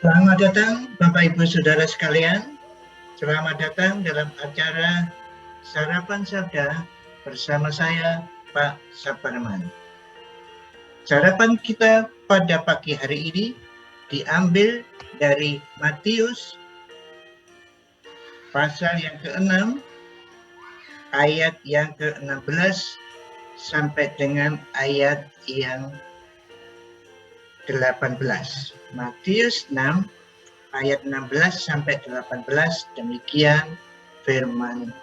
Selamat datang Bapak Ibu Saudara sekalian. Selamat datang dalam acara Sarapan Sabda bersama saya Pak Saparman. Sarapan kita pada pagi hari ini diambil dari Matius pasal yang ke-6 ayat yang ke-16 sampai dengan ayat yang 18. Matius 6 ayat 16 sampai 18, demikian firman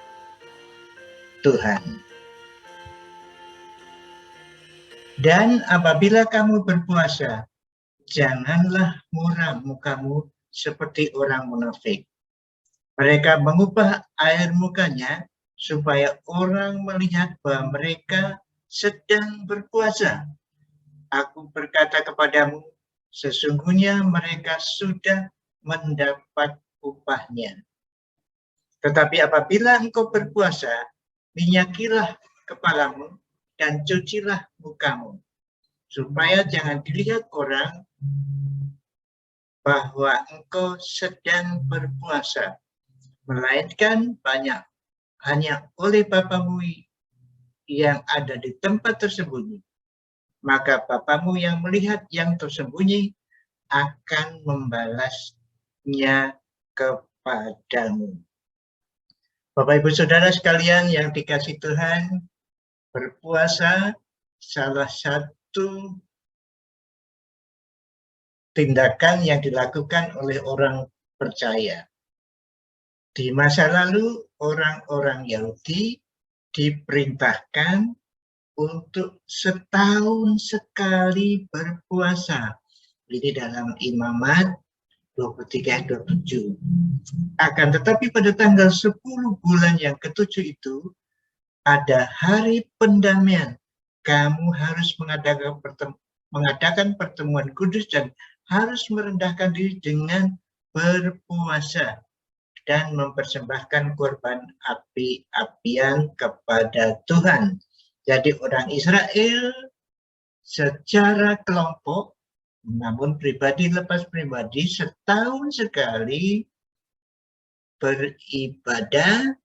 Tuhan. Dan apabila kamu berpuasa, janganlah muram mukamu seperti orang munafik. Mereka mengubah air mukanya supaya orang melihat bahwa mereka sedang berpuasa. Aku berkata kepadamu, sesungguhnya mereka sudah mendapat upahnya. Tetapi apabila engkau berpuasa, minyakilah kepalamu dan cucilah mukamu, supaya jangan dilihat orang bahwa engkau sedang berpuasa, melainkan hanya oleh Bapamu yang ada di tempat tersembunyi. Maka Bapamu yang melihat yang tersembunyi akan membalasnya kepadamu. Bapak Ibu Saudara sekalian yang dikasihi Tuhan, berpuasa salah satu tindakan yang dilakukan oleh orang percaya. Di masa lalu, orang-orang Yahudi diperintahkan untuk setahun sekali berpuasa. Ini dalam Imamat 23-27. Akan tetapi pada tanggal 10 bulan yang ke-7 itu, ada hari pendamaian. Kamu harus mengadakan pertemuan kudus dan harus merendahkan diri dengan berpuasa dan mempersembahkan korban api-apian kepada Tuhan. Jadi orang Israel secara kelompok, namun pribadi lepas pribadi, setahun sekali beribadah,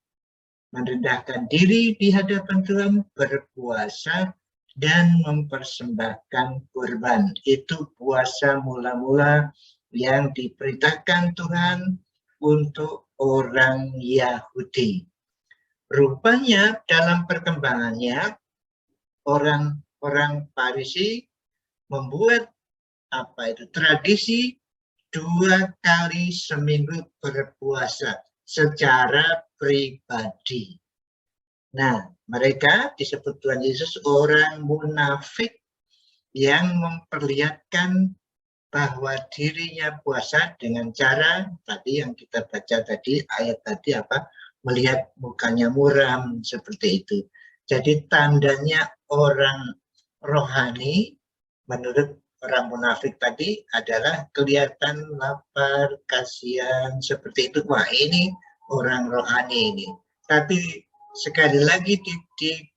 merendahkan diri di hadapan Tuhan, berpuasa, dan mempersembahkan korban. Itu puasa mula-mula yang diperintahkan Tuhan untuk orang Yahudi. Rupanya dalam perkembangannya, orang Farisi membuat tradisi 2 kali seminggu berpuasa secara pribadi. Nah, mereka disebut Tuhan Yesus orang munafik yang memperlihatkan bahwa dirinya puasa dengan cara tadi yang kita baca tadi, ayat tadi melihat mukanya muram seperti itu. Jadi tandanya orang rohani menurut orang munafik tadi adalah kelihatan lapar, kasihan, seperti itu. Wah, ini orang rohani ini. Tapi sekali lagi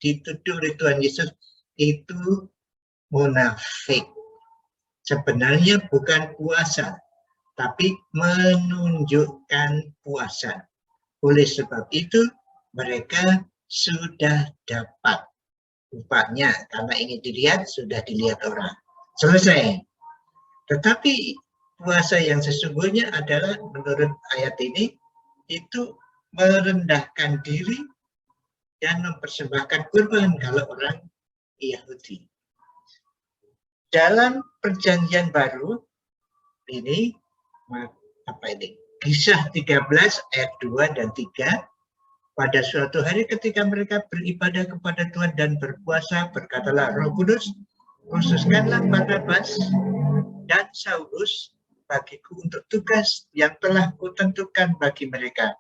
dituduh oleh Tuhan Yesus itu munafik. Sebenarnya bukan puasa, tapi menunjukkan puasa. Oleh sebab itu, mereka sudah dapat upahnya, karena ingin dilihat, sudah dilihat orang. Selesai. Tetapi puasa yang sesungguhnya adalah menurut ayat ini, itu merendahkan diri dan mempersembahkan kurban kalau orang Yahudi. Dalam perjanjian baru, ini Kisah 13 ayat 2 dan 3, pada suatu hari ketika mereka beribadah kepada Tuhan dan berpuasa, berkatalah Roh Kudus, khususkanlah Barnabas dan Saulus bagiku untuk tugas yang telah kutentukan bagi mereka.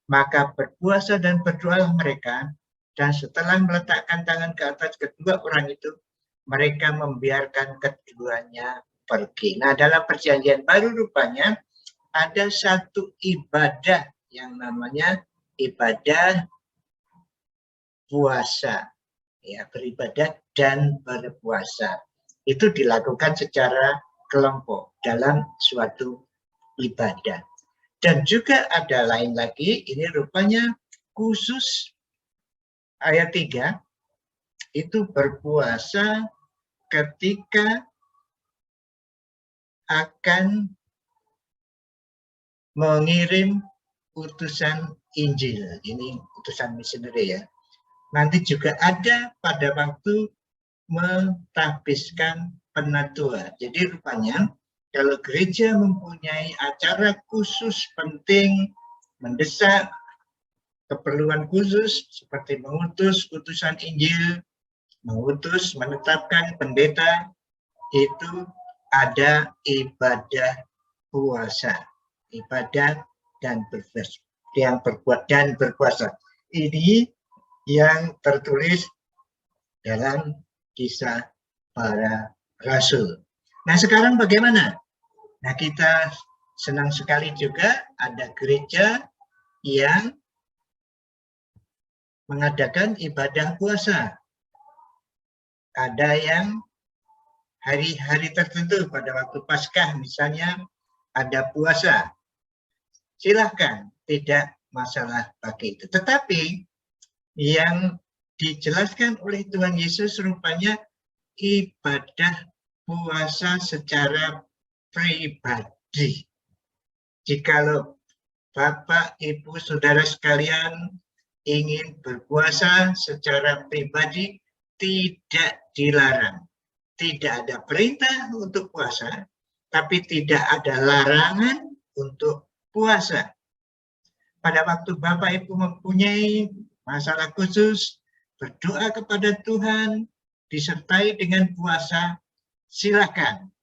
Maka berpuasa dan berdoalah mereka, dan setelah meletakkan tangan ke atas kedua orang itu, mereka membiarkan keduanya pergi. Nah, dalam perjanjian baru rupanya ada satu ibadah yang namanya ibadah puasa, ya, beribadah dan berpuasa. Itu dilakukan secara kelompok dalam suatu ibadah. Dan juga ada lain lagi, ini rupanya khusus ayat 3, itu berpuasa ketika akan mengirim utusan Injil. Ini utusan misioneri ya. Nanti juga ada pada waktu mentahbiskan penatua. Jadi rupanya kalau gereja mempunyai acara khusus penting, mendesak, keperluan khusus seperti mengutus utusan Injil, mengutus, menetapkan pendeta, itu ada ibadah puasa, ibadah dan berpuasa, yang berbuat dan berpuasa. Ini yang tertulis dalam Kisah Para Rasul. Nah, sekarang bagaimana? Nah, kita senang sekali juga ada gereja yang mengadakan ibadah puasa. Ada yang hari-hari tertentu pada waktu Paskah misalnya ada puasa. Silahkan, tidak masalah bagi itu. Tetapi yang dijelaskan oleh Tuhan Yesus rupanya ibadah puasa secara pribadi. Jikalau Bapak, Ibu, Saudara sekalian ingin berpuasa secara pribadi, tidak dilarang. Tidak ada perintah untuk puasa, tapi tidak ada larangan untuk puasa. Pada waktu Bapak Ibu mempunyai masalah khusus, berdoa kepada Tuhan, disertai dengan puasa, silakan.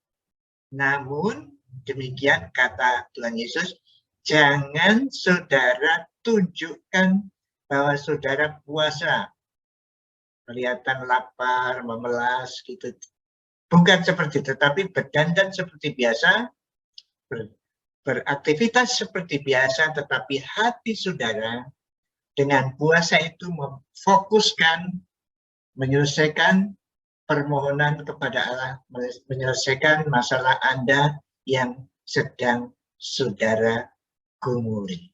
Namun demikian kata Tuhan Yesus, jangan saudara tunjukkan bahwa saudara puasa, kelihatan lapar, memelas, gitu. Bukan seperti itu, tapi berdandan seperti biasa, beraktivitas seperti biasa, tetapi hati saudara dengan puasa itu memfokuskan, menyelesaikan permohonan kepada Allah, menyelesaikan masalah Anda yang sedang saudara gumuli.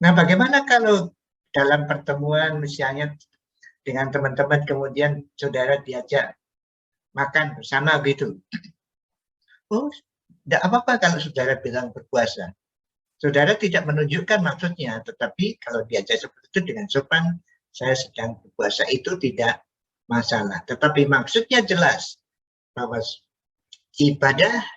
Nah, bagaimana kalau dalam pertemuan misalnya dengan teman-teman kemudian saudara diajak makan bersama gitu? Oh, tidak apa-apa kalau saudara bilang berpuasa. Saudara tidak menunjukkan maksudnya, tetapi kalau diajak seperti itu dengan sopan, saya sedang berpuasa, itu tidak masalah. Tetapi maksudnya jelas bahwa ibadah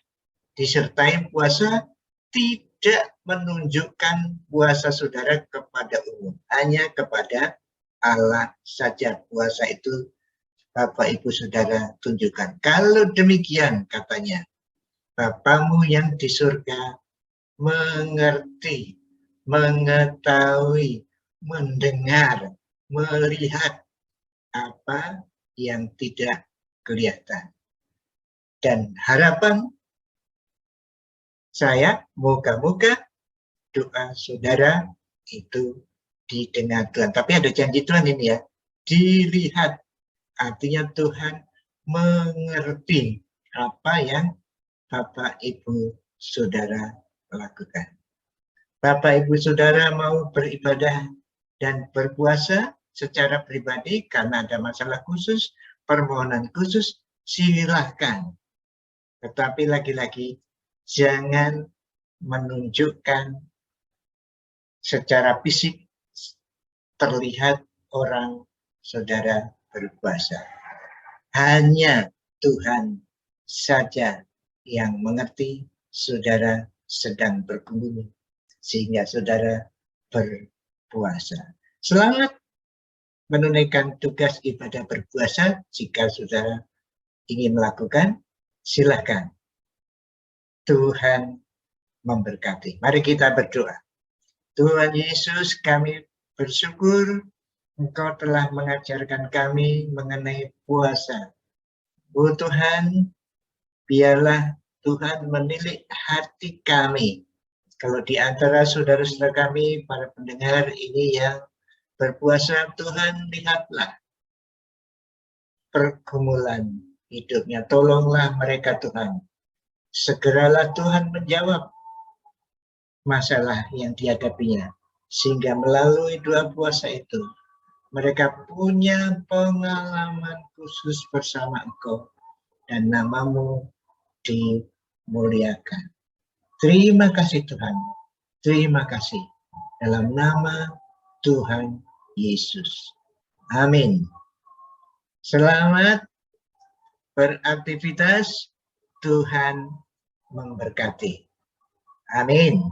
disertai puasa tidak menunjukkan puasa saudara kepada umum, hanya kepada Allah saja puasa itu Bapak Ibu Saudara tunjukkan. Kalau demikian katanya, Bapamu yang di surga mengerti, mengetahui, mendengar, melihat apa yang tidak kelihatan. Dan harapan saya, moga-moga doa saudara itu didengar Tuhan. Tapi ada janji Tuhan ini ya, dilihat. Artinya Tuhan mengerti apa yang Bapak, Ibu, Saudara lakukan. Bapak, Ibu, Saudara mau beribadah dan berpuasa secara pribadi karena ada masalah khusus, permohonan khusus, silahkan. Tetapi lagi-lagi, jangan menunjukkan secara fisik terlihat orang saudara berpuasa. Hanya Tuhan saja yang mengerti saudara sedang bergumul sehingga saudara berpuasa. Selamat menunaikan tugas ibadah berpuasa. Jika saudara ingin melakukan, silakan. Tuhan memberkati. Mari kita berdoa. Tuhan Yesus, kami bersyukur Engkau telah mengajarkan kami mengenai puasa. Oh Tuhan, biarlah Tuhan menilik hati kami. Kalau di antara saudara-saudara kami, para pendengar ini yang berpuasa, Tuhan lihatlah pergumulan hidupnya. Tolonglah mereka Tuhan. Segeralah Tuhan menjawab masalah yang dihadapinya. Sehingga melalui 2 puasa itu, mereka punya pengalaman khusus bersama Engkau dan namamu dimuliakan. Terima kasih Tuhan. Terima kasih. Dalam nama Tuhan Yesus. Amin. Selamat beraktivitas. Tuhan memberkati. Amin.